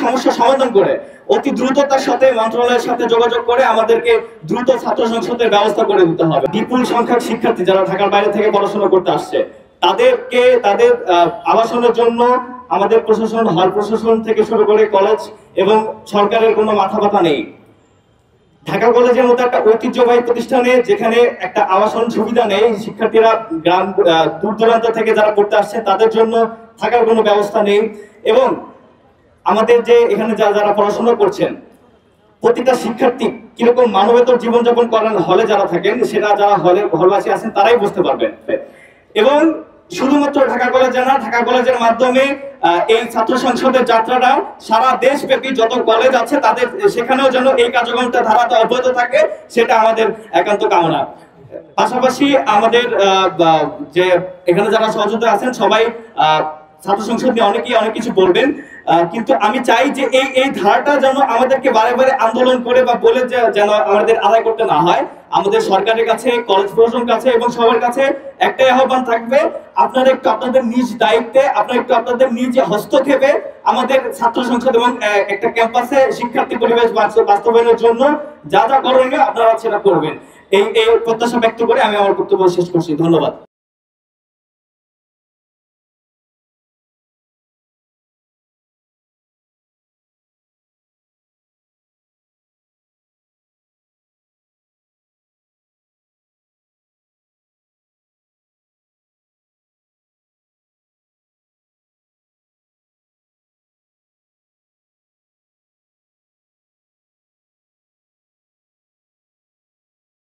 সমস্যা সমাধান করে অতি দ্রুততার সাথে মন্ত্রণালয়ের সাথে যোগাযোগ করে আমাদেরকে দ্রুত ছাত্র সংসদের ব্যবস্থা করে দিতে হবে। বিপুল সংখ্যক শিক্ষার্থী যারা ঢাকার বাইরে থেকে পড়াশোনা করতে আসছে তাদেরকে তাদের আবাসনের জন্য আমাদের প্রশাসন, হল প্রশাসন থেকে শুরু করে কলেজ এবং সরকারের কোনো মাথা ব্যথা নেই। ঢাকা কলেজের মতো একটা ঐতিহ্যবাহী প্রতিষ্ঠানে যেখানে একটা আবাসন সুবিধা নেই, শিক্ষার্থীরা গ্রাম দূর দূরান্ত থেকে যারা পড়তে আসছে তাদের জন্য থাকার কোনো ব্যবস্থা নেই, এবং আমাদের যে এখানে যারা পড়াশোনা করছেন প্রতিটা শিক্ষার্থী কিরকম মানবেতর জীবনযাপন করেন হলে যারা থাকেন, সেটা যারা হলবাসী আছেন তারাই বুঝতে পারবেন। এবং শুধুমাত্র ঢাকা কলেজে না, ঢাকা কলেজের মাধ্যমে এই ছাত্র সংসদের যাত্রাটা সারা দেশব্যাপী যত কলেজ আছে তাদের সেখানেও যেন এই কার্যক্রমটা ধারাটা অব্যাহত থাকে, সেটা আমাদের একান্ত কামনা। পাশাপাশি আমাদের যে এখানে যারা সহযোগী আছেন সবাই ছাত্র সংসদ নিয়ে অনেকেই অনেক কিছু বলবেন, কিন্তু আমি চাই যে এই ধারাটা যেন আমাদেরকে বারে বারে আন্দোলন করে বা বলে যেন আমাদের আদায় করতে না হয়। আমাদের সরকারের কাছে, কলেজ প্রশাসনের কাছে এবং সবার কাছে একটাই আহ্বান থাকবে, আপনারা একটু আপনাদের নিজ দায়িত্বে, আপনারা একটু আপনাদের নিজ হস্তক্ষেপে আমাদের ছাত্র সংসদ এবং একটা ক্যাম্পাসে শিক্ষার্থী পরিবেশ বাস্তবায়নের জন্য যা যা করণীয় আপনারা সেটা করবেন। এই প্রত্যাশা ব্যক্ত করে আমি আমার বক্তব্য শেষ করছি। ধন্যবাদ।